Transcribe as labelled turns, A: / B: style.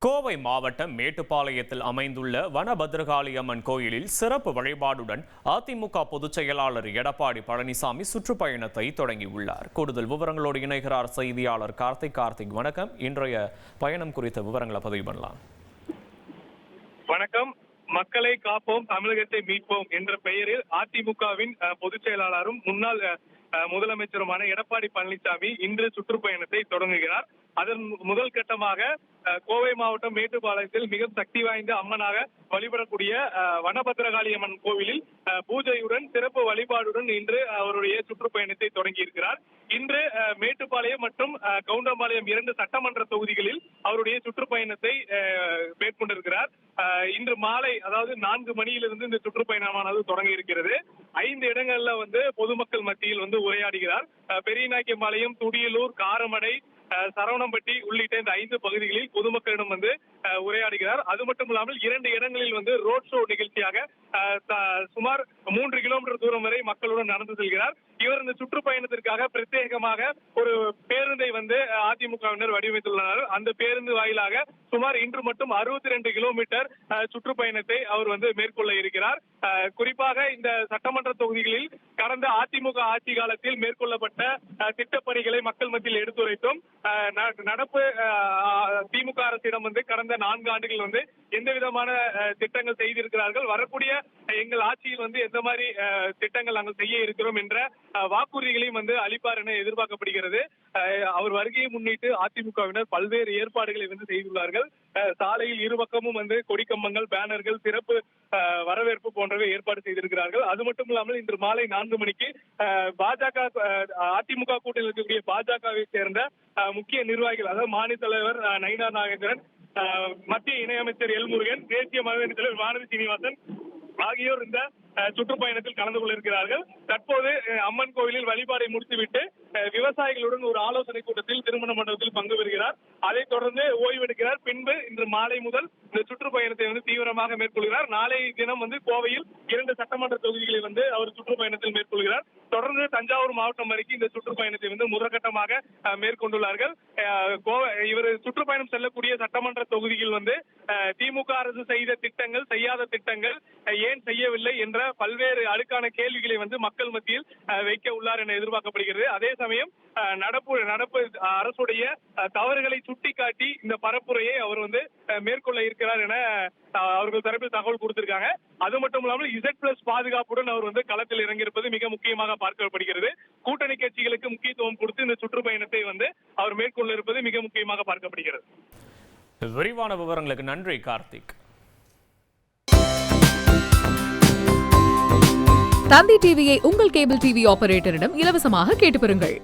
A: கோவை மாவட்டம் மேட்டுப்பாளையத்தில் அமைந்துள்ள வனபத்ரகாளி அம்மன் கோயிலில் சிறப்பு வழிபாடுடன் அதிமுக பொதுச் செயலாளர் எடப்பாடி பழனிசாமி சுற்றுப்பயணத்தை தொடங்கியுள்ளார். கூடுதல் விவரங்களோடு இணைகிறார் செய்தியாளர் கார்த்திக். வணக்கம். இன்றைய பயணம் குறித்த விவரங்களை பதிவு பண்ணலாம்.
B: வணக்கம். மக்களை காப்போம், தமிழகத்தை மீட்போம் என்ற பெயரில் அதிமுகவின் பொதுச் செயலாளரும் முன்னாள் முதலமைச்சருமான எடப்பாடி பழனிசாமி இன்று சுற்றுப்பயணத்தை தொடங்குகிறார். அதன் முதல் கட்டமாக கோவை மாவட்டம் மேட்டுப்பாளையத்தில் மிக சக்தி வாய்ந்த அம்மனாக வழிபடக்கூடிய வனபத்ரகாளி அம்மன் கோவிலில் பூஜையுடன் சிறப்பு வழிபாடுடன் இன்று அவருடைய சுற்றுப்பயணத்தை தொடங்கி இருக்கிறார். இன்று மேட்டுப்பாளையம் மற்றும் கவுண்டம்பாளையம் 2 சட்டமன்ற தொகுதிகளில் அவருடைய சுற்றுப்பயணத்தை மேற்கொண்டிருக்கிறார். இன்று மாலை, அதாவது 4 மணியிலிருந்து இந்த சுற்றுப்பயணமானது தொடங்கி இருக்கிறது. 5 இடங்கள்ல பொதுமக்கள் மத்தியில் உரையாடுகிறார். பெரியநாயக்கம்பாளையம், துடியலூர், காரமடை, சரவணம்பட்டி உள்ளிட்ட இந்த 5 பகுதிகளில் பொதுமக்களிடம் உரையாடுகிறார். அது மட்டும் இல்லாமல் 2 இடங்களில் ரோட் ஷோ நிகழ்ச்சியாக சுமார் 3 கிலோமீட்டர் தூரம் வரை மக்களுடன் நடந்து செல்கிறார். இவர் இந்த சுற்றுப்பயணத்திற்காக பிரத்யேகமாக ஒரு பேருந்தை அதிமுகவினர் வடிவமைத்துள்ளனர். அந்த பேருந்து வாயிலாக சுமார் இன்று மட்டும் 62 கிலோமீட்டர் சுற்றுப்பயணத்தை அவர் மேற்கொள்ள இருக்கிறார். குறிப்பாக இந்த சட்டமன்ற தொகுதிகளில் கடந்த அதிமுக ஆட்சி காலத்தில் மேற்கொள்ளப்பட்ட திட்டப்பணிகளை மக்கள் மத்தியில் எடுத்துரைத்தோம். நடப்பு திமுக அரசிடம் கடந்த 4 ஆண்டுகள் எந்த விதமான திட்டங்கள் செய்திருக்கிறார்கள், வரக்கூடிய எங்கள் ஆட்சியில் எந்த மாதிரி திட்டங்கள் நாங்கள் செய்ய இருக்கிறோம் என்ற வாக்குறுதிகளையும் அளிப்பார் என எதிர்பார்க்கப்படுகிறது. அவர் வருகையை முன்னிட்டு அதிமுகவினர் பல்வேறு ஏற்பாடுகளை செய்துள்ளார்கள். சாலையில் இருபக்கமும் கொடிக்கம்பங்கள், பேனர்கள், சிறப்பு வரவேற்பு போன்றவை ஏற்பாடு செய்திருக்கிறார்கள். அது மட்டும் இல்லாமல் இன்று மாலை 4 மணிக்கு பாஜக, அதிமுக கூட்டணியில் இருக்கக்கூடிய பாஜகவை சேர்ந்த முக்கிய நிர்வாகிகள், அதாவது மாநில தலைவர் நயினா நாகேந்திரன், மத்திய இணையமைச்சர் எல் முருகன், தேசிய மகளிர் தலைவர் வானதி சீனிவாசன் ஆகியோர் இந்த சுற்றுப்பயணத்தில் கலந்து கொள்ள இருக்கிறார்கள். தற்போது அம்மன் கோவிலில் வழிபாடை முடித்துவிட்டு விவசாயிகளுடன் ஒரு ஆலோசனை கூட்டத்தில் திருமண மண்டபத்தில் பங்கு பெறுகிறார். அதைத் தொடர்ந்து ஓய்வெடுக்கிறார். பின்பு இன்று மாலை முதல் இந்த சுற்றுப்பயணத்தை தீவிரமாக மேற்கொள்கிறார். நாளை தினம் கோவையில் 2 சட்டமன்ற தொகுதிகளில் அவர் சுற்றுப்பயணத்தில் மேற்கொள்கிறார். தொடர்ந்து தஞ்சாவூர் மாவட்டம் வரைக்கும் இந்த சுற்றுப்பயணத்தை முதற்கட்டமாக மேற்கொண்டுள்ளார்கள். இவர் சுற்றுப்பயணம் செல்லக்கூடிய சட்டமன்ற தொகுதியில் திமுக அரசு செய்த திட்டங்கள், செய்யாத திட்டங்கள், ஏன் செய்யவில்லை என்ற பல்வேறு அடுக்கான கேள்விகளை மக்கள் மத்தியில் வைக்க உள்ளார் என எதிர்பார்க்கப்படுகிறது. அதே சமயம் நடப்பு அரசுடைய தவறுகளை சுட்டிக்காட்டி இந்த பரப்புரையை அவர் மேற்கொள்ள இருக்கிறார் என அவர்கள் தரப்பில் தகவல் கொடுத்திருக்காங்க. அது மட்டும் இல்லாமல் Z+ பாதுகாப்புடன் அவர் களத்தில் இறங்கியிருப்பது மிக முக்கியமாக பார்க்கப்படுகிறது. கூட்டணி கட்சிகளுக்கு முக்கியத்துவம் கொடுத்து இந்த சுற்றுப்பயணத்தை அவர் மேற்கொள்ள இருப்பது மிக முக்கியமாக பார்க்கப்படுகிறது.
A: விரிவான விவரங்களுக்கு நன்றி கார்த்திக்.
C: தந்தி டிவியை உங்கள் கேபிள் டிவி ஆபரேட்டரிடம் இலவசமாக கேட்டு பெறுங்கள்.